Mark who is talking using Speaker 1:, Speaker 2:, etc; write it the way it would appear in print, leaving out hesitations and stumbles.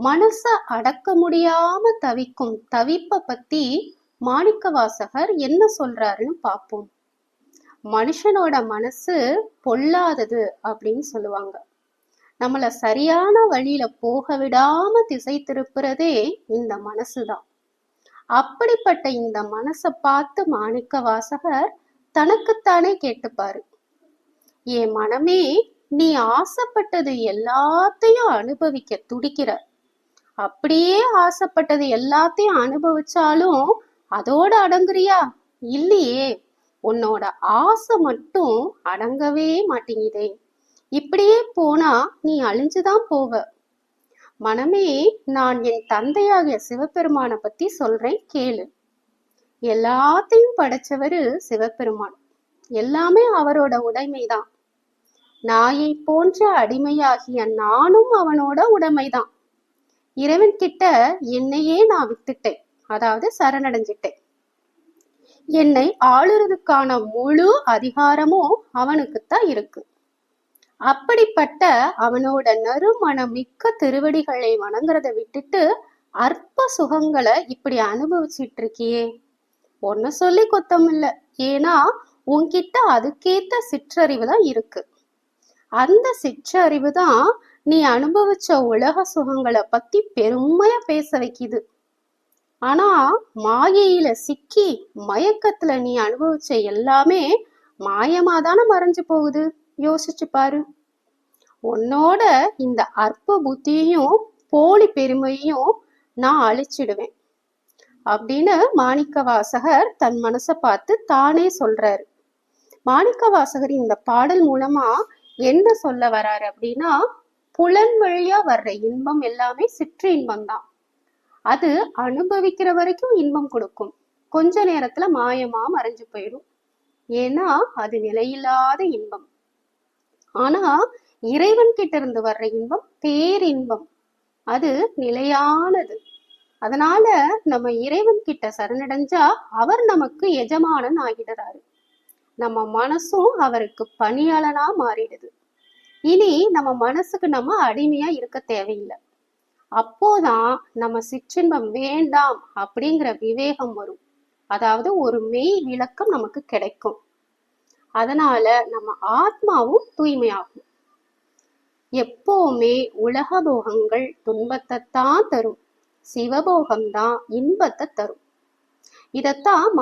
Speaker 1: மனச அடக்க முடியாம தவிக்கும் தவிப்ப பத்தி மாணிக்கவாசகர் என்ன சொல்றாருன்னு பார்ப்போம். மனுஷனோட மனசு பொல்லாதது அப்படின்னு சொல்லுவாங்க. நம்மள சரியான வழியில போக விடாம திசை திருப்புறதே இந்த மனசுதான். அப்படிப்பட்ட இந்த மனச பார்த்து மாணிக்கவாசகர் தனக்குத்தானே கேட்டுப்பாரு. என் மனமே, நீ ஆசைப்பட்டது எல்லாத்தையும் அனுபவிக்க துடிக்கிற. அப்படியே ஆசைப்பட்டது எல்லாத்தையும் அனுபவிச்சாலும் அதோட அடங்குறியா? இல்லையே. உன்னோட ஆசை மட்டும் அடங்கவே மாட்டேங்குதே. இப்படியே போனா நீ அழிஞ்சுதான் போவ. மனமே, நான் என் தந்தையாகிய சிவபெருமான பத்தி சொல்றேன் கேளு. எல்லாத்தையும் படைச்சவரு சிவபெருமான். எல்லாமே அவரோட உடைமைதான். நாயை போன்ற அடிமையாகிய நானும் அவனோட உடைமைதான். இறைவன் கிட்ட என்னையே நான் வித்துட்டேன், அதாவது சரணடைஞ்சிட்டேன். என்னை ஆளுறதுக்கான முழு அதிகாரமும் அவனுக்குத்தான் இருக்கு. அப்படிப்பட்ட அவனோட நறுமணம் மிக்க திருவடிகளை வணங்குறத விட்டுட்டு அற்ப சுகங்களை இப்படி அனுபவிச்சிட்டு இருக்கியே. ஒன்னு சொல்லி குத்தம் இல்ல. ஏன்னா உன்கிட்ட அதுக்கேத்த சிற்றறிவு தான் இருக்கு. அந்த சிற்றறிவு தான் நீ அனுபவிச்ச உலக சுகங்களை பத்தி பெருமையா பேச வைக்குது. ஆனா மாயையில சிக்கி மயக்கத்துல நீ அனுபவிச்ச எல்லாமே மாயமாதானே மறைஞ்சு போகுது. யோசிச்சு பாரு. உன்னோட இந்த அற்ப புத்தியையும் போலி பெருமையும் நான் அழிச்சிடுவேன் அப்படின்னு மாணிக்கவாசகர் தன் மனசை பார்த்து தானே சொல்றாரு. மாணிக்கவாசகர் இந்த பாடல் மூலமா என்ன சொல்ல வராரு அப்படின்னா, புலன் வழியா வர்ற இன்பம் எல்லாமே சிற்று இன்பம் தான். அது அனுபவிக்கிற வரைக்கும் இன்பம் கொடுக்கும், கொஞ்ச நேரத்துல மாயமா மறைஞ்சு போயிடும். ஏன்னா அது நிலையில்லாத இன்பம். ஆனா இறைவன் கிட்ட இருந்து வர்ற இன்பம் பேரின்பம், அது நிலையானது. அதனால நம்ம இறைவன் கிட்ட சரணடைஞ்சா அவர் நமக்கு எஜமானன் ஆகிடுறாரு. நம்ம மனசும் அவருக்கு பணியாளனா மாறிடுது. இனி நம்ம மனசுக்கு நம்ம அடிமையா இருக்க தேவையில்லை. அப்போதான் நம்ம சிற்றின்பம் வேண்டாம் அப்படிங்கிற விவேகம் வரும். அதாவது ஒரு மெய் விளக்கம் நமக்கு கிடைக்கும். அதனால நம்ம ஆத்மாவும் தூய்மையாகும். எப்பவுமே உலக போகங்கள் துன்பத்தைத்தான் தரும், சிவபோகம்தான் இன்பத்தை தரும். இதத்தான்